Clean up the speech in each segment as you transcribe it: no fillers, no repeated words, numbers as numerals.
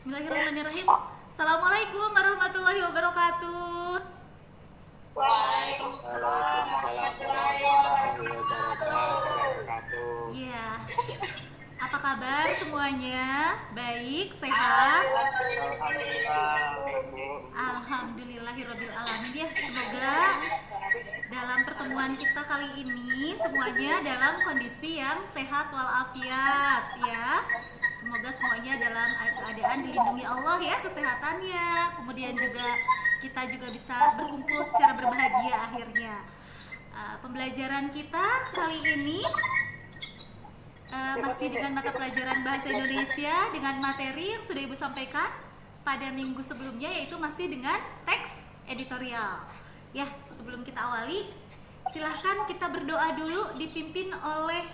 Bismillahirrahmanirrahim. Assalamualaikum warahmatullahi wabarakatuh. Waalaikumsalam warahmatullahi wabarakatuh. Iya. Apa kabar semuanya? Baik, sehat? Alhamdulillahirabbil alamin ya. Semoga dalam pertemuan kita kali ini semuanya dalam kondisi yang sehat walafiat ya. Semoga semuanya dalam keadaan dilindungi Allah ya kesehatannya. Kemudian juga kita juga bisa berkumpul secara berbahagia akhirnya. Pembelajaran kita kali ini masih dengan mata pelajaran Bahasa Indonesia dengan materi yang sudah Ibu sampaikan pada minggu sebelumnya, yaitu masih dengan teks editorial. Ya, sebelum kita awali, silahkan kita berdoa dulu dipimpin oleh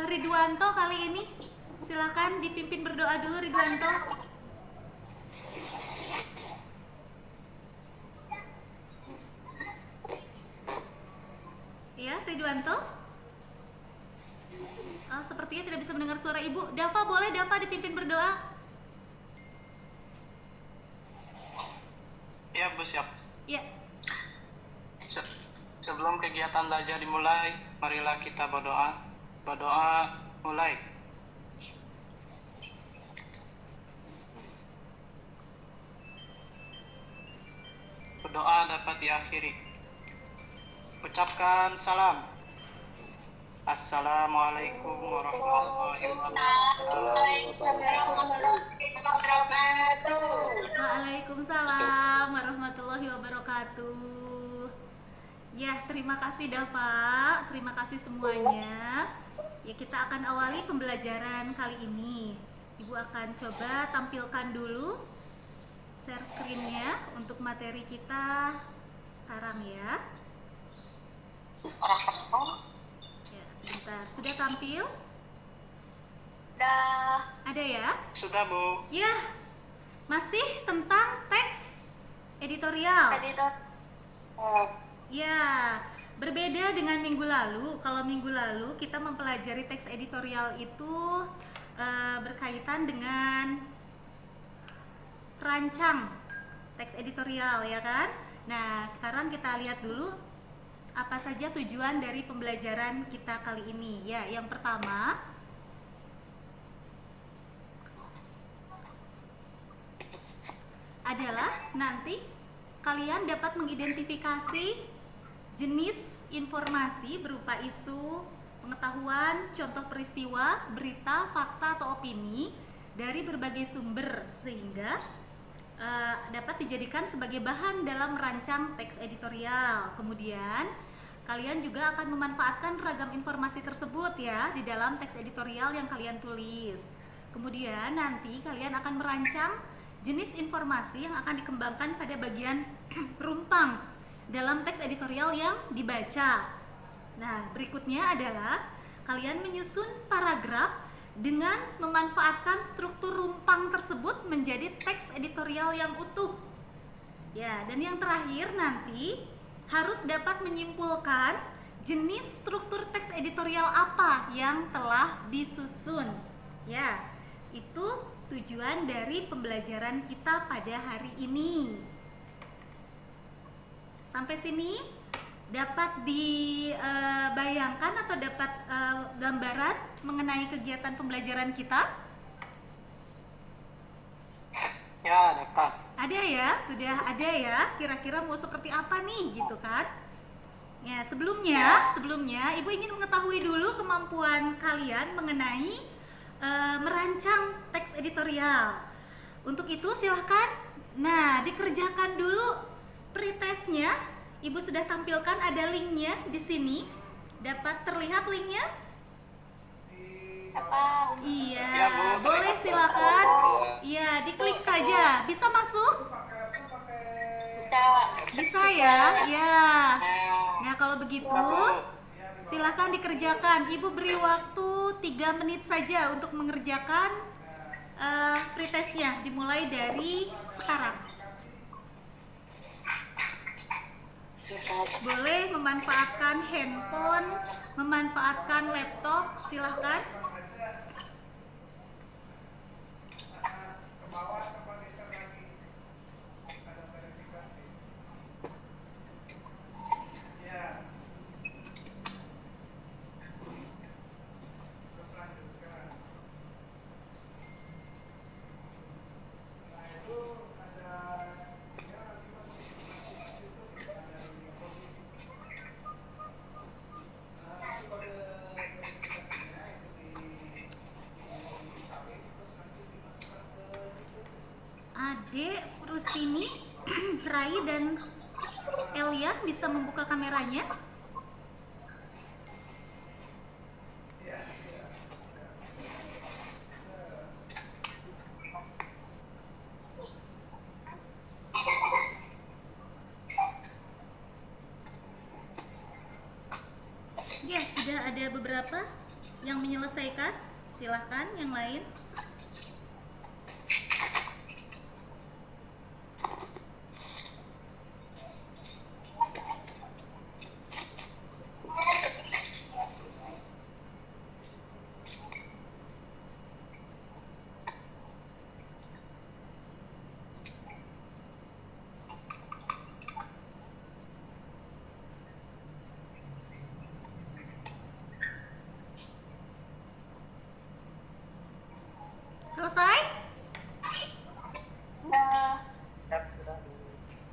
Ridwanto kali ini. Silahkan dipimpin berdoa dulu Ridwanto. Ya, Ridwanto. Sepertinya tidak bisa mendengar suara Ibu. Dava, boleh Dava dipimpin berdoa? Ya, Bu, siap. Ya. Sebelum kegiatan belajar dimulai, marilah kita berdoa. Berdoa mulai. Berdoa dapat diakhiri. Ucapkan salam. Assalamualaikum warahmatullahi wabarakatuh. Waalaikumsalam warahmatullahi wabarakatuh. Ya, terima kasih Dava, terima kasih semuanya. Ya, kita akan awali pembelajaran kali ini. Ibu akan coba tampilkan dulu share screen-nya untuk materi kita sekarang ya. Sebentar, sudah tampil? Sudah. Ada ya? Sudah, Bu. Ya, masih tentang teks editorial. Ya, berbeda dengan minggu lalu. Kalau minggu lalu kita mempelajari teks editorial itu berkaitan dengan rancang teks editorial, ya kan? Nah, sekarang kita lihat dulu apa saja tujuan dari pembelajaran kita kali ini. Ya, yang pertama adalah nanti kalian dapat mengidentifikasi jenis informasi berupa isu, pengetahuan, contoh peristiwa, berita, fakta atau opini dari berbagai sumber sehingga dapat dijadikan sebagai bahan dalam merancang teks editorial. Kemudian kalian juga akan memanfaatkan ragam informasi tersebut ya di dalam teks editorial yang kalian tulis. Kemudian nanti kalian akan merancang jenis informasi yang akan dikembangkan pada bagian rumpang dalam teks editorial yang dibaca. Nah, berikutnya adalah kalian menyusun paragraf dengan memanfaatkan struktur rumpang tersebut menjadi teks editorial yang utuh. Ya, dan yang terakhir nanti harus dapat menyimpulkan jenis struktur teks editorial apa yang telah disusun. Ya, itu tujuan dari pembelajaran kita pada hari ini. Sampai sini dapat dibayangkan atau dapat gambaran mengenai kegiatan pembelajaran kita? Ya, dapat. Ada ya, sudah ada ya. Kira-kira mau seperti apa nih, gitu kan? Ya, sebelumnya Ibu ingin mengetahui dulu kemampuan kalian mengenai merancang teks editorial. Untuk itu silahkan, dikerjakan dulu pretestnya. Ibu sudah tampilkan ada linknya di sini. Dapat terlihat linknya? Iya, Ya, Bu. boleh silakan. Iya, diklik saja. Bisa masuk? Bisa ya? Ya. Nah, kalau begitu silakan dikerjakan. Ibu beri waktu 3 menit saja untuk mengerjakan pretestnya. Dimulai dari sekarang. Boleh memanfaatkan handphone, memanfaatkan laptop, silahkan. Ade, Rustini, Rai, dan Elian bisa membuka kameranya? Ya, sudah ada beberapa yang menyelesaikan. Silahkan yang lain. Selesai?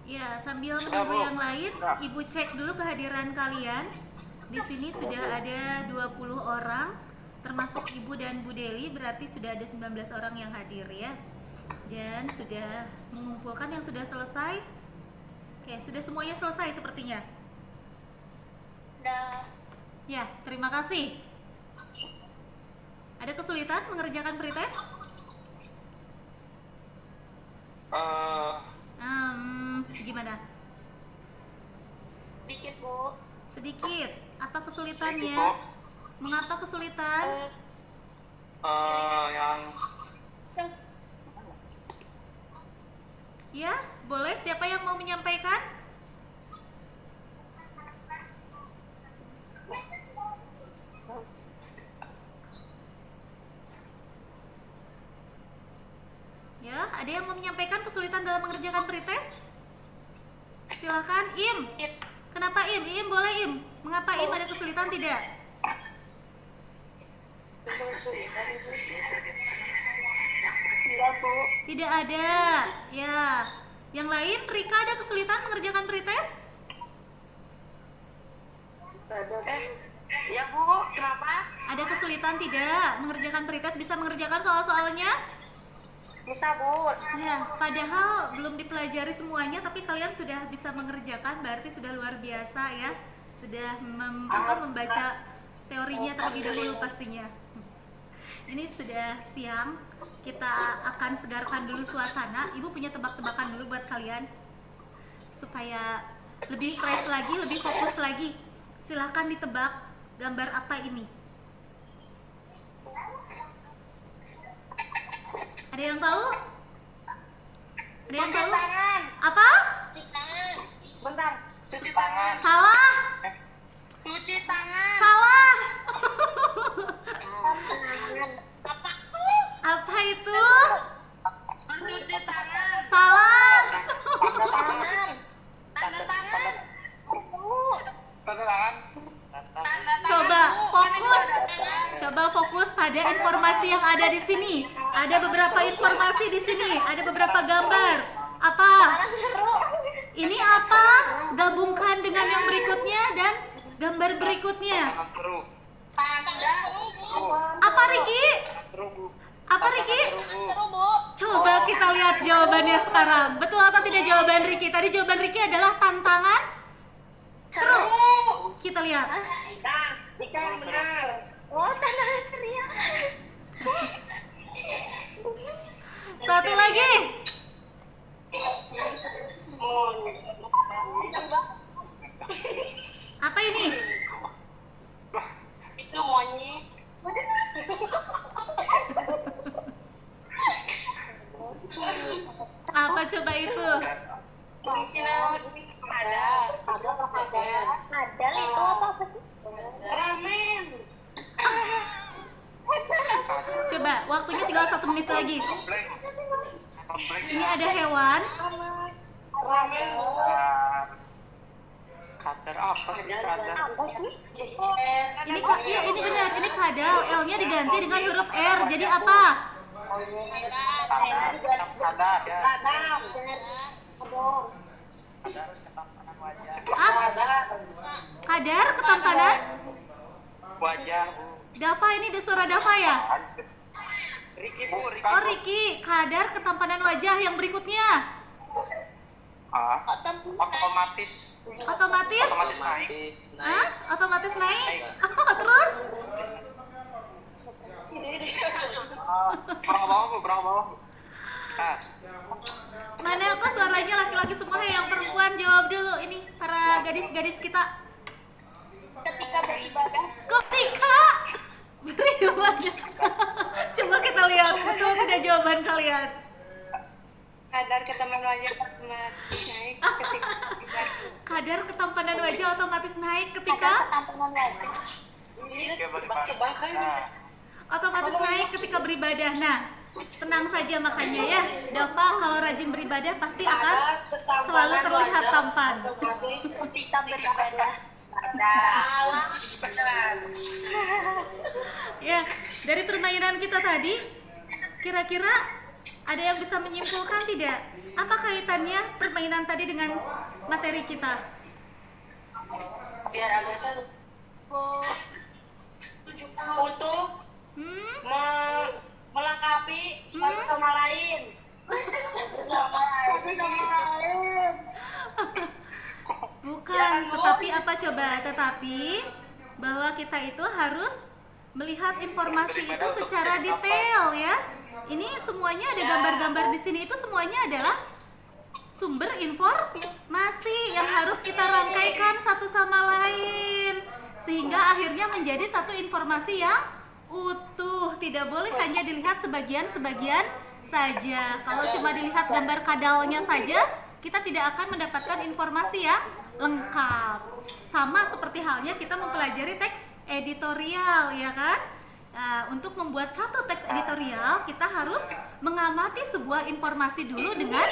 Ya, sambil menunggu yang lain, Ibu cek dulu kehadiran kalian. Di sini sudah ada 20 orang, termasuk Ibu dan Bu Deli, berarti sudah ada 19 orang yang hadir ya. Dan sudah mengumpulkan yang sudah selesai. Oke, sudah semuanya selesai sepertinya. Ya, terima kasih. Ada kesulitan mengerjakan pretest? Gimana? Sedikit, Bu. Sedikit. Apa kesulitannya? Mengapa kesulitan? Yang Ya, boleh. Siapa yang mau menyampaikan? Ya, ada yang mau menyampaikan kesulitan dalam mengerjakan pretest? Silakan, Im. Kenapa Im? Im boleh Im. Mengapa Im ada kesulitan tidak? Tidak, Bu. Tidak ada. Ya. Yang lain, Rika ada kesulitan mengerjakan pretest? Ya, Bu. Kenapa? Ada kesulitan tidak mengerjakan pretest? Bisa mengerjakan soal-soalnya? Bisa, Bu. Ya, padahal belum dipelajari semuanya, tapi kalian sudah bisa mengerjakan, berarti sudah luar biasa ya. Sudah membaca teorinya terlebih dahulu pastinya. Ini sudah siang, kita akan segarkan dulu suasana. Ibu punya tebak-tebakan dulu buat kalian, supaya lebih fresh lagi, lebih fokus lagi. Silahkan ditebak gambar apa ini. Ada yang tahu? Ada yang tahu? Tangan. Apa? Cuci tangan. Bentar. Cuci tangan. Salah. Cuci tangan. Salah. Apa? Apa itu? Mencuci tangan. Salah. Tanda tangan. Tanda tangan. tanda tangan. Tanda tangan. Coba Bu. fokus. Tanda tangan. Coba fokus pada informasi yang ada di sini. Ada beberapa informasi di sini. Ada beberapa gambar. Apa? Ini apa? Gabungkan dengan yang berikutnya dan gambar berikutnya. Tangan seru. Tanda. Apa Riki? Seru, Bu. Apa Riki? Seru, Bu. Coba kita lihat jawabannya sekarang. Betul atau tidak jawaban Riki? Tadi jawaban Riki adalah tantangan seru. Kita lihat. Nah, Ika yang benar. Oh, tantangan ceria. Satu lagi. Apa ini? Itu monyet. Apa coba itu? Ada itu apa sih? Ramen. Coba, waktunya tinggal 1 menit lagi. Komplek. Komplek. Ini ada hewan. Ramen. Kadar apa sih kadar? Apa sih? Ini ya, ini benar. Ini kadal. L-nya diganti dengan huruf R. Jadi apa? Kadar. Kadar. Ya. Kadar. Ketampanan wajah. Kadar ketampanan. Wajah, Bu. Dava, ini ada suara Dava ya? Riki Bu, Riki. Oh Riki, kadar ketampanan wajah yang berikutnya. Otomatis. Otomatis? Otomatis naik. Hah? Otomatis naik? Terus? Berapa bawah Bu? Berapa bawah Bu? Mana kok suaranya laki-laki semua, yang perempuan jawab dulu ini para gadis-gadis kita. Ketika beribadah. Ketika beribadah. Coba kita lihat betul tidak jawaban kalian. Kadar ketampanan wajah otomatis naik ketika beribadah. Kadar ketampanan wajah otomatis naik ketika Ketampanan wajah. otomatis naik ketika beribadah. Nah, tenang saja makanya ya, Dava kalau rajin beribadah pasti akan selalu terlihat tampan. Ketika beribadah. Ya, dari permainan kita tadi, kira-kira ada yang bisa menyimpulkan tidak? Apa kaitannya permainan tadi dengan materi kita? Biar agak seru. Untuk melengkapi satu sama lain. Bukan, tetapi apa coba? Tetapi bahwa kita itu harus melihat informasi itu secara detail ya. Ini semuanya ada gambar-gambar di sini, itu semuanya adalah sumber informasi yang harus kita rangkaikan satu sama lain sehingga akhirnya menjadi satu informasi yang utuh. Tidak boleh hanya dilihat sebagian-sebagian saja. Kalau cuma dilihat gambar kadalnya saja, kita tidak akan mendapatkan informasi yang lengkap. Sama seperti halnya kita mempelajari teks editorial, ya kan? Nah, untuk membuat satu teks editorial, kita harus mengamati sebuah informasi dulu dengan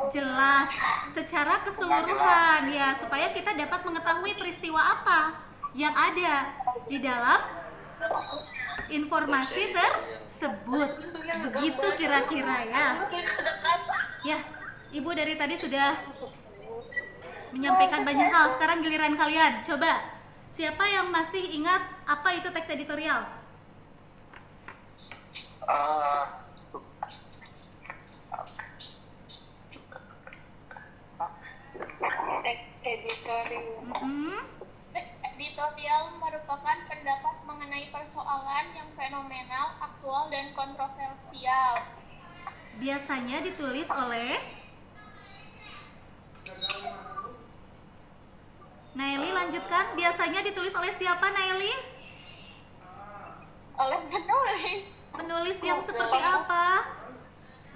jelas secara keseluruhan ya, supaya kita dapat mengetahui peristiwa apa yang ada di dalam informasi tersebut. Begitu kira-kira ya. Ya, Ibu dari tadi sudah menyampaikan banyak hal. Sekarang giliran kalian. Coba, siapa yang masih ingat apa itu teks editorial? Teks editorial. Teks editorial merupakan pendapat mengenai persoalan yang fenomenal, aktual, dan kontroversial. Biasanya ditulis oleh Naili, lanjutkan. Biasanya ditulis oleh siapa, Naili? Oleh penulis. Penulis yang seperti apa?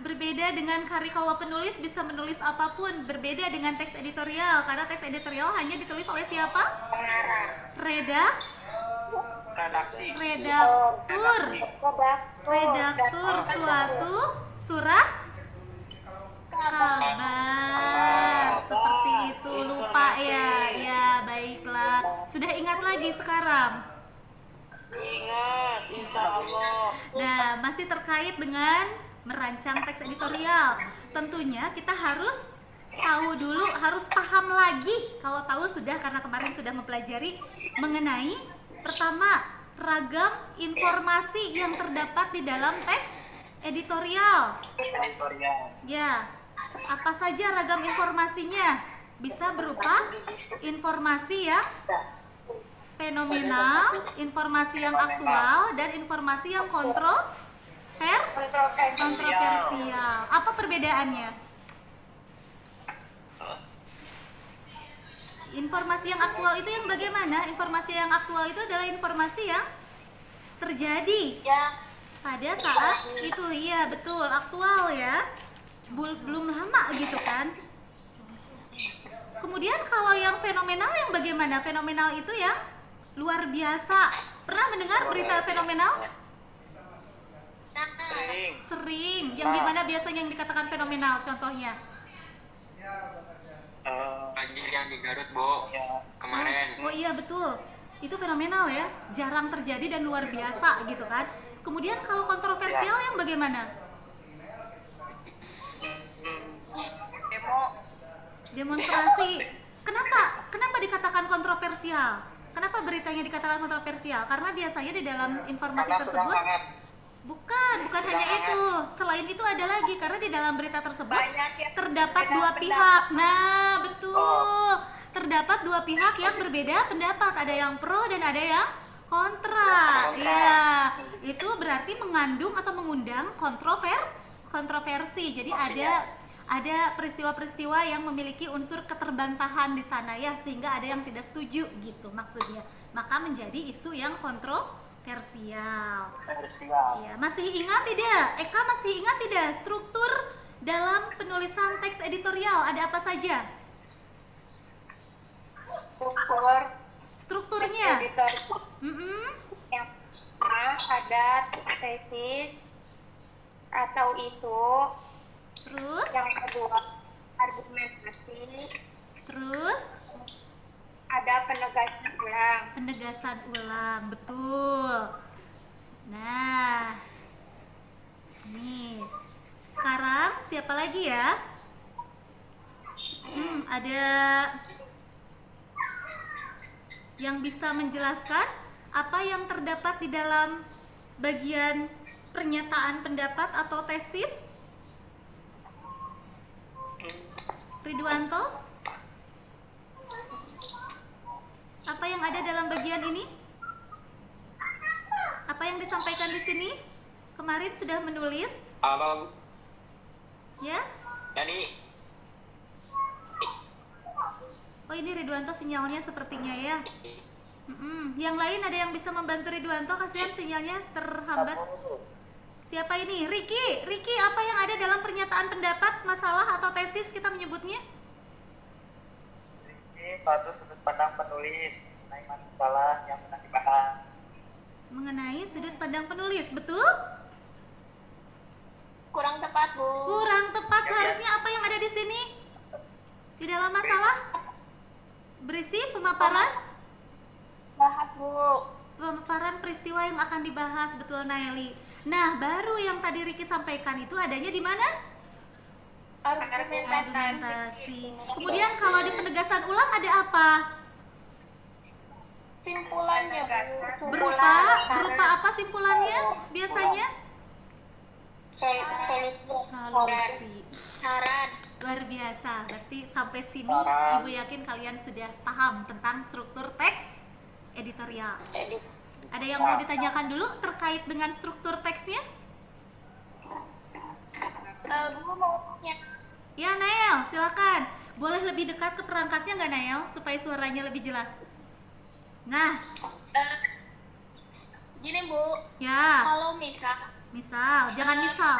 Berbeda dengan kalau penulis bisa menulis apapun, berbeda dengan teks editorial karena teks editorial hanya ditulis oleh siapa? Redaksi. Redaktur suatu surat kabar. Seperti itu. Lupa ya. Ya, baiklah. Sudah ingat lagi sekarang? Ingat, insya Allah. Nah, masih terkait dengan merancang teks editorial. Tentunya kita harus tahu dulu, harus paham lagi. Kalau tahu sudah, karena kemarin sudah mempelajari mengenai pertama, ragam informasi yang terdapat di dalam teks editorial. Ya, apa saja ragam informasinya? Bisa berupa informasi yang fenomenal, informasi yang aktual, dan informasi yang kontroversial. Apa perbedaannya? Informasi yang aktual itu yang bagaimana? Informasi yang aktual itu adalah informasi yang terjadi pada saat itu. Iya, betul, aktual ya. Belum lama gitu kan. Kemudian kalau yang fenomenal yang bagaimana? Fenomenal itu yang luar biasa. Pernah mendengar berita fenomenal? Sering. Yang gimana biasanya yang dikatakan fenomenal? Contohnya? Banjir yang di Garut, Bu, kemarin. Oh iya, betul. Itu fenomenal ya. Jarang terjadi dan luar biasa gitu kan. Kemudian kalau kontroversial yang bagaimana? Demonstrasi. Kenapa dikatakan kontroversial? Kenapa beritanya dikatakan kontroversial? Karena biasanya di dalam informasi tersebut Bukan hanya itu. Selain itu ada lagi karena di dalam berita tersebut Banyak yang terdapat berbeda dua pendapat. pihak. Nah, betul. Terdapat dua pihak yang berbeda pendapat. Ada yang pro dan ada yang kontra. Ya, itu berarti mengandung atau mengundang kontroversi. Jadi ada peristiwa-peristiwa yang memiliki unsur keterbantahan di sana ya, sehingga ada yang tidak setuju gitu maksudnya. Maka menjadi isu yang kontroversial. Ya, masih ingat tidak? Eka masih ingat tidak struktur dalam penulisan teks editorial ada apa saja? struktur Strukturnya. editor Mm-mm. yang pertama ada tesis atau isu, Terus, yang kedua argumentasi, terus ada penegasan ulang. penegasan ulang, betul. Nah, nih sekarang siapa lagi ya? Ada yang bisa menjelaskan apa yang terdapat di dalam bagian pernyataan pendapat atau tesis? Ridwanto? Apa yang ada dalam bagian ini? Apa yang disampaikan di sini? Kemarin sudah menulis, Halo, ya? jadi Oh, ini Ridwanto sinyalnya sepertinya ya. Yang lain ada yang bisa membantu Ridwanto? Kasihan sinyalnya terhambat. Siapa ini? Riki, apa yang ada dalam pernyataan pendapat, masalah atau tesis kita menyebutnya? Ini suatu sudut pandang penulis mengenai masalah yang sedang dibahas. Mengenai sudut pandang penulis, betul? Kurang tepat, Bu. Kurang tepat, seharusnya apa yang ada di sini? Di dalam masalah? Berisi pemaparan? Bahas, Bu. Pemaparan peristiwa yang akan dibahas, betul Naeli. Nah, baru yang tadi Riki sampaikan itu adanya di mana? Argumentasi. Kemudian kalau di penegasan ulang ada apa? Simpulannya, Bu. Berupa apa simpulannya biasanya? Solusi Solusi. saran. Luar biasa. Berarti sampai sini Saran. Ibu yakin kalian sudah paham tentang struktur teks editorial. Ada yang mau ditanyakan dulu terkait dengan struktur teksnya? Bu mau tanya. Ya, Nael, silakan. Boleh lebih dekat ke perangkatnya nggak, Nael, supaya suaranya lebih jelas? Nah, Gini, Bu. ya, Kalau misal jangan misal.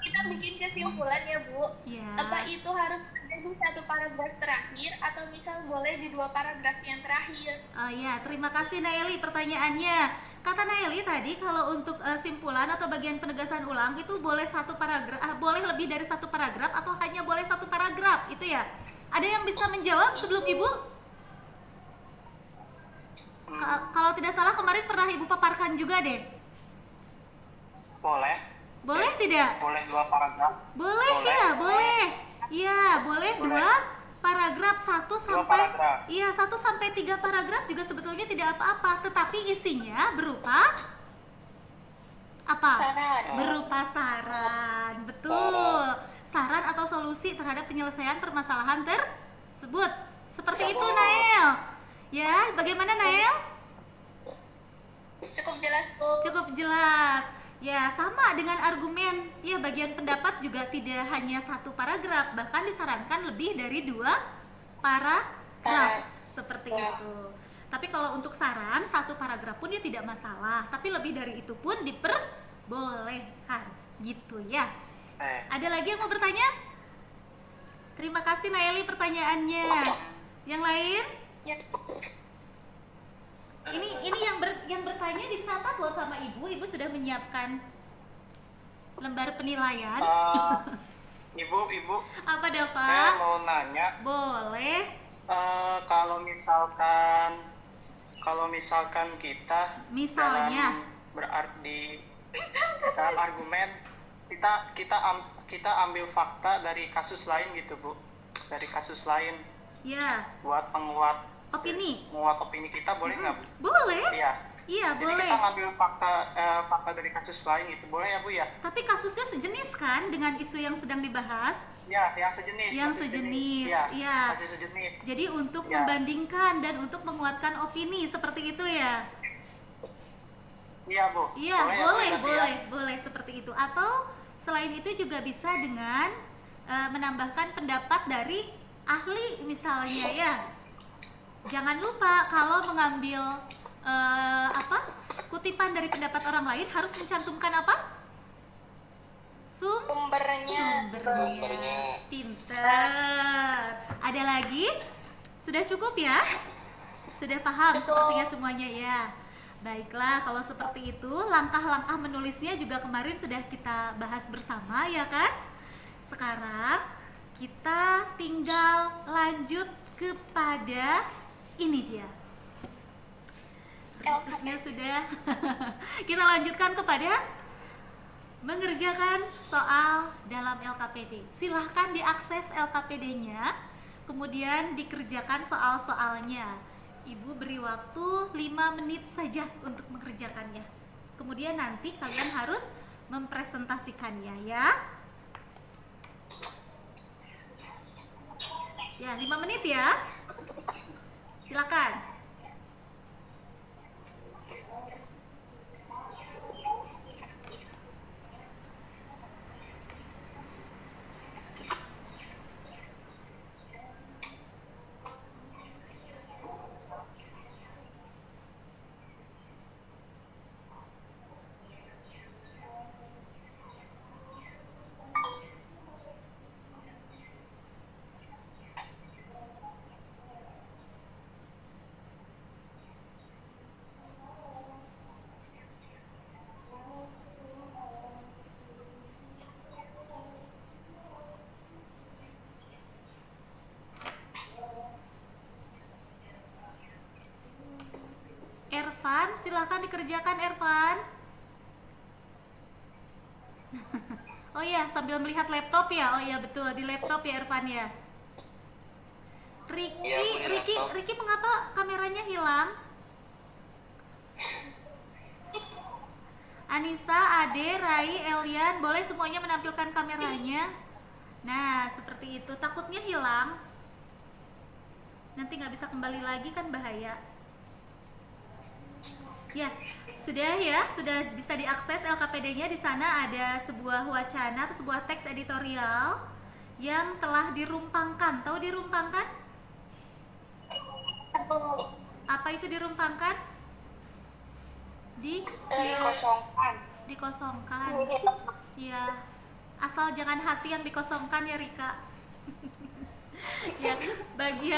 kita bikin kesimpulan ya, Bu. Ya. Apa itu harus ada di satu paragraf terakhir atau misal boleh di 2 paragraf yang terakhir? Oh ya, terima kasih Naeli pertanyaannya. Kata Naeli tadi kalau untuk simpulan atau bagian penegasan ulang itu boleh satu paragraf, boleh lebih dari satu paragraf atau hanya boleh satu paragraf, itu ya. Ada yang bisa menjawab sebelum Ibu? Kalau tidak salah kemarin pernah Ibu paparkan juga deh. Boleh. Boleh tidak? Boleh 2 paragraf. Boleh ya, boleh. Iya, boleh 2 paragraf 1 sampai paragraf. iya 1 sampai 3 paragraf juga sebetulnya tidak apa-apa, tetapi isinya berupa apa? Saran. Berupa saran. Betul. Saran atau solusi terhadap penyelesaian permasalahan tersebut. Seperti itu, Nael. Ya, bagaimana Nael? Cukup jelas, Bu. Cukup jelas. Ya, sama dengan argumen. Ya, bagian pendapat juga tidak hanya 1 paragraf, bahkan disarankan lebih dari 2 paragraf. Seperti itu. Tapi kalau untuk saran 1 paragraf pun ya tidak masalah, tapi lebih dari itu pun diperbolehkan. Gitu ya. Ada lagi yang mau bertanya? Terima kasih Naeli pertanyaannya. Yang lain? Ya. Ini yang bertanya dicatat loh sama Ibu. Ibu sudah menyiapkan lembar penilaian. Ibu, Apa dah, saya Pak? mau nanya, Boleh. kalau misalkan kita Misalnya. berarti dalam argumen kita ambil fakta dari kasus lain gitu, Bu, dari kasus lain Ya, buat menguat opini. opini kita, boleh nggak, Bu? Boleh. Iya. Iya, Jadi boleh. kita ngambil fakta dari kasus lain itu boleh ya Bu ya? Tapi kasusnya sejenis kan dengan isu yang sedang dibahas? Ya, yang sejenis. Yang masih sejenis, Iya, iya. masih sejenis. Jadi untuk Ya. membandingkan dan untuk menguatkan opini seperti itu ya? Iya Bu. Iya, ya, Bu, boleh, berarti boleh, ya? boleh seperti itu. Atau selain itu juga bisa dengan menambahkan pendapat dari ahli misalnya ya. Jangan lupa kalau mengambil kutipan dari pendapat orang lain harus mencantumkan apa? Sumbernya. Sumbernya. Pintar. Ada lagi? Sudah cukup ya? Sudah paham sepertinya semuanya ya. Baiklah, kalau seperti itu langkah-langkah menulisnya juga kemarin sudah kita bahas bersama ya kan? Sekarang kita tinggal lanjut kepada ini dia. Diskusinya sudah. Kita lanjutkan kepada mengerjakan soal dalam LKPD. Silahkan diakses LKPD-nya, kemudian dikerjakan soal-soalnya. Ibu beri waktu 5 menit saja untuk mengerjakannya. Kemudian nanti kalian harus mempresentasikannya ya. Ya, 5 menit ya. Silakan. Ervan, silakan dikerjakan Ervan. Oh iya, sambil melihat laptop ya. Oh iya betul, di laptop ya Ervan ya. Riki, Iya, Bu, di Riki, laptop. Riki mengapa kameranya hilang? Anissa, Ade, Rai, Elian, boleh semuanya menampilkan kameranya. Nah, seperti itu. Takutnya hilang. Nanti nggak bisa kembali lagi kan bahaya. Ya, sudah bisa diakses LKPD-nya. Di sana ada sebuah wacana, sebuah teks editorial yang telah dirumpangkan. Tahu dirumpangkan? Apa itu dirumpangkan? Dikosongkan. Dikosongkan. Iya. Asal jangan hati yang dikosongkan ya Rika. Ya,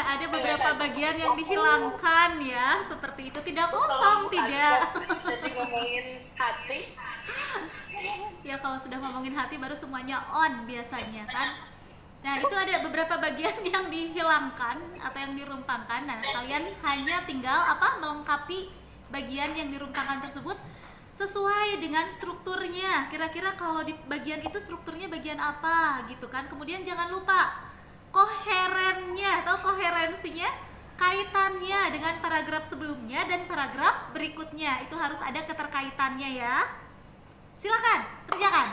ada beberapa bagian yang dihilangkan ya, seperti itu. Tidak kosong, tidak. Jadi ngomongin hati. Ya kalau sudah ngomongin hati baru semuanya on biasanya kan. Nah itu ada beberapa bagian yang dihilangkan atau yang dirumpangkan. Nah kalian hanya tinggal melengkapi bagian yang dirumpangkan tersebut sesuai dengan strukturnya. Kira-kira kalau di bagian itu strukturnya bagian apa gitu kan. Kemudian jangan lupa koherennya atau koherensinya, kaitannya dengan paragraf sebelumnya dan paragraf berikutnya. Itu harus ada keterkaitannya ya. Silakan kerjakan.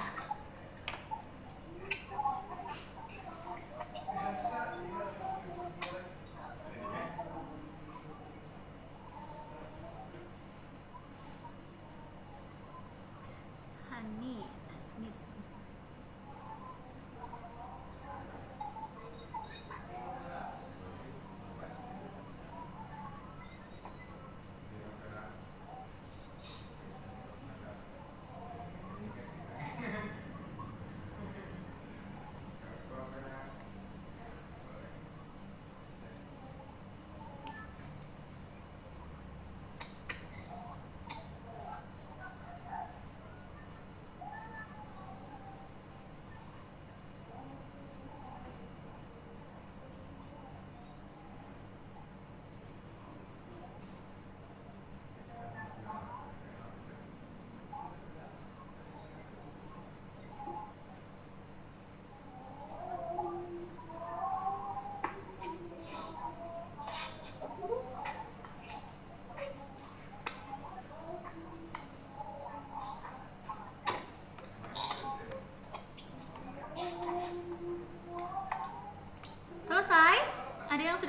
Hani,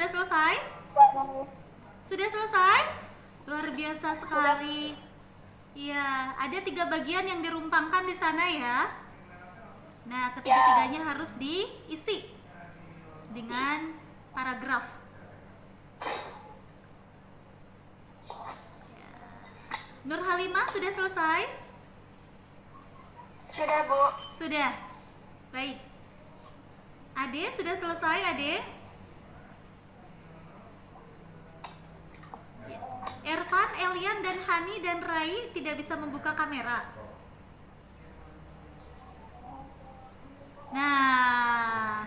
sudah selesai? Sudah selesai? Luar biasa sekali. Iya, ada 3 bagian yang dirumpangkan di sana ya. Nah, ketiga-tiganya harus diisi dengan paragraf. Ya. Nur Halimah sudah selesai? Sudah, Bu. Sudah. Baik. Ade sudah selesai, Ade? Ya. Ervan, Elian, dan Hani dan Rai tidak bisa membuka kamera. Nah,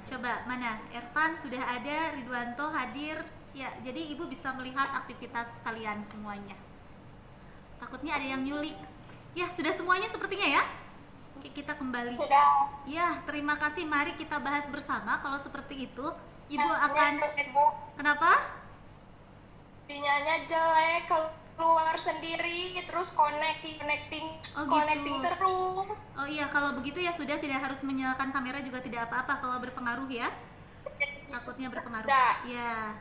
coba mana? Ervan sudah ada, Ridwanto hadir. Ya, jadi Ibu bisa melihat aktivitas kalian semuanya. Takutnya ada yang nyulik. Ya, sudah semuanya sepertinya ya? Oke, kita kembali. Sudah. Ya, terima kasih. Mari kita bahas bersama. Kalau seperti itu, Ibu akan... Bu, Kenapa? sinyalnya jelek, keluar sendiri, terus connecting Oh, gitu. connecting terus. Oh iya, kalau begitu ya sudah, tidak harus menyalakan kamera juga tidak apa-apa kalau berpengaruh ya. Takutnya berpengaruh. Tidak. Ya,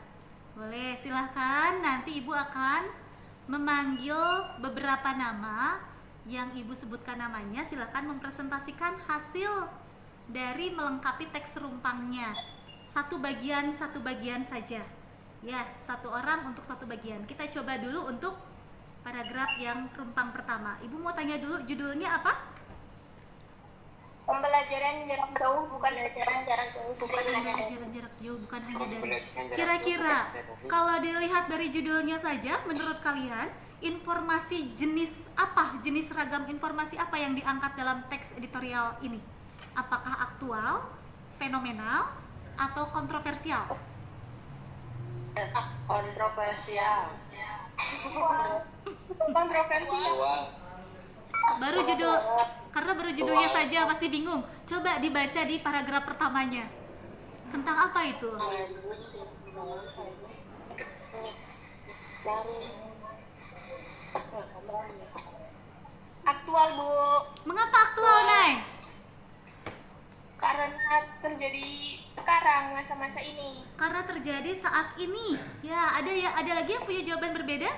boleh. Silahkan. Nanti Ibu akan memanggil beberapa nama yang Ibu sebutkan namanya. Silahkan mempresentasikan hasil dari melengkapi teks rumpangnya. Satu bagian saja. Ya, 1 orang untuk 1 bagian. Kita coba dulu untuk paragraf yang rumpang pertama. Ibu mau tanya dulu judulnya apa? Pembelajaran jarak jauh bukan pembelajaran jarak jauh, bukan hanya dari. Pembelajaran jarak jauh bukan hanya dari. Pembelajaran jarak Kira-kira jauh bukan dari. kalau dilihat dari judulnya saja, menurut kalian informasi jenis apa, jenis ragam informasi apa yang diangkat dalam teks editorial ini? Apakah aktual, fenomenal, atau kontroversial? Kontroversial. Kontroversial. Baru judul, karena baru judulnya saja masih bingung. Coba dibaca di paragraf pertamanya. Tentang apa itu? Aktual, Bu. Mengapa aktual, Nay? Karena terjadi sekarang masa-masa ini. Karena terjadi saat ini. Ya, ada lagi yang punya jawaban berbeda?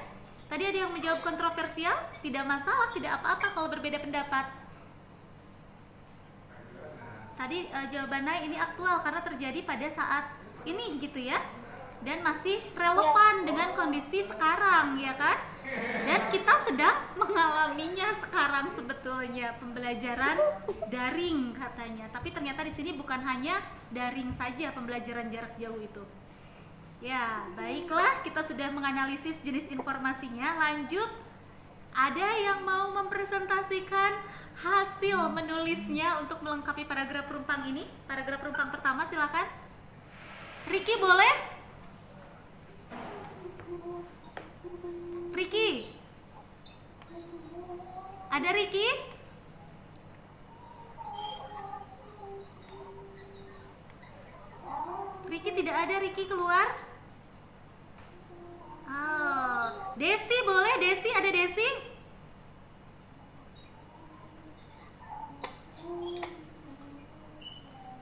Tadi ada yang menjawab kontroversial, tidak masalah, tidak apa-apa kalau berbeda pendapat. Tadi jawabannya ini aktual karena terjadi pada saat ini gitu ya. Dan masih relevan dengan kondisi sekarang, ya kan? Dan kita sedang mengalaminya sekarang sebetulnya, pembelajaran daring katanya. Tapi ternyata di sini bukan hanya daring saja pembelajaran jarak jauh itu. Ya, baiklah, kita sudah menganalisis jenis informasinya. Lanjut, ada yang mau mempresentasikan hasil menulisnya untuk melengkapi paragraf rumpang ini? Paragraf rumpang pertama, silakan. Riki, boleh? Riki? Ada Riki? Riki tidak ada, Riki keluar. Oh, Desi boleh? Desi, ada Desi?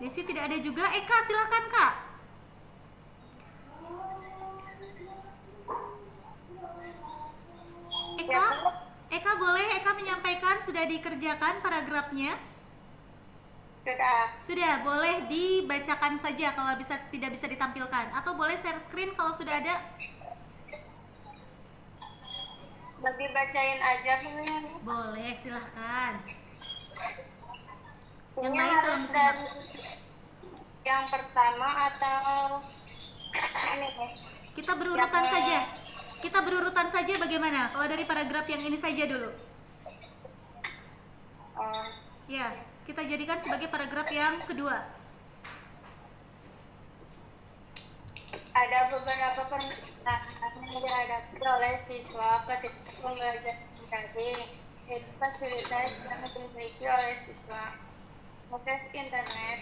Desi tidak ada juga. Eka, silakan Kak. Eka boleh? Eka menyampaikan sudah dikerjakan paragrafnya? Sudah, boleh dibacakan saja kalau tidak bisa ditampilkan, atau boleh share screen kalau sudah ada. Bagi bacain aja. Boleh, silahkan. Yang Ini lain tolong harus disimak. dari yang pertama atau ini ya? Kita berurutan saja. Kita berurutan saja bagaimana? Kalau dari paragraf yang ini saja dulu. Ya, kita jadikan sebagai paragraf yang kedua. Ada beberapa permasalahan yang dihadapi oleh siswa ketika pembelajaran daring. Itu fasilitas yang dimiliki oleh siswa. Akses internet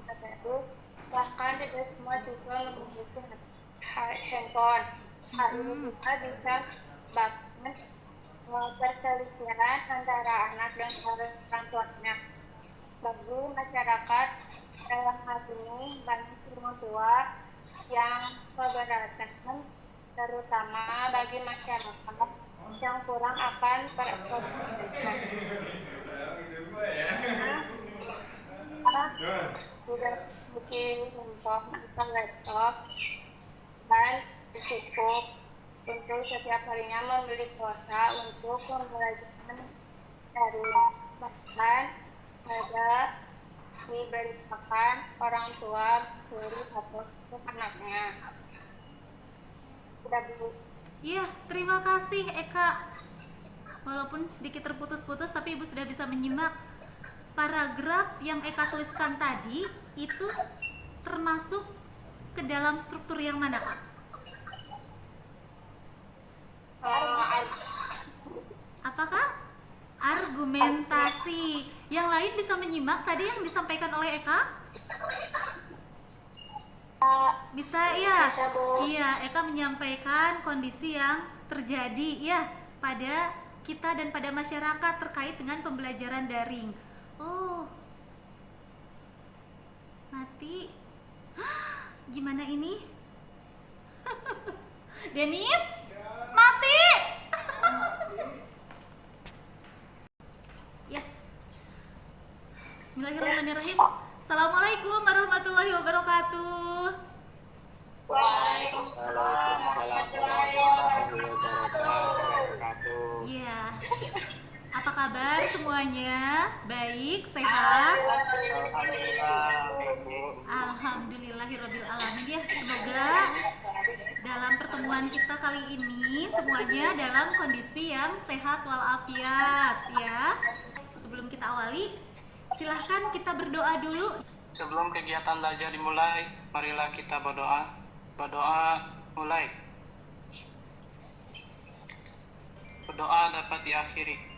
baru, bahkan tidak semua siswa memiliki handphone. Hal ini juga bisa menyebabkan perselisihan antara anak dan orang tuanya. Bagi masyarakat dalam hal ini banyak orang tua yang keberatan, terutama bagi masyarakat yang kurang akan perekonomian. Sudah mungkin untuk nonton laptop dan cukup untuk setiap harinya membeli kuota untuk pembelajaran daring. Bahkan ada diberitakan orang tua guru atau untuk anaknya. Sudah Bu. Iya, terima kasih Eka. Walaupun sedikit terputus-putus, tapi Ibu sudah bisa menyimak. Paragraf yang Eka tuliskan tadi itu termasuk ke dalam struktur yang mana, Kak? Apakah? Argumentasi. Yang lain bisa menyimak tadi yang disampaikan oleh Eka? Bisa ya? Bisa, Bu. Iya, Eka menyampaikan kondisi yang terjadi ya pada kita dan pada masyarakat terkait dengan pembelajaran daring. Oh, mati. Gimana ini? Denis? Mati! Ya. Bismillahirrahmanirrahim. Assalamualaikum warahmatullahi wabarakatuh. Waalaikumsalam warahmatullahi wabarakatuh. Iya. Apa kabar semuanya? Baik, sehat? Alhamdulillahirabbil alamin ya. Semoga dalam pertemuan kita kali ini semuanya dalam kondisi yang sehat walafiat ya. Sebelum kita awali, silahkan kita berdoa dulu. Sebelum kegiatan belajar dimulai, marilah kita berdoa. Berdoa mulai. Berdoa dapat diakhiri.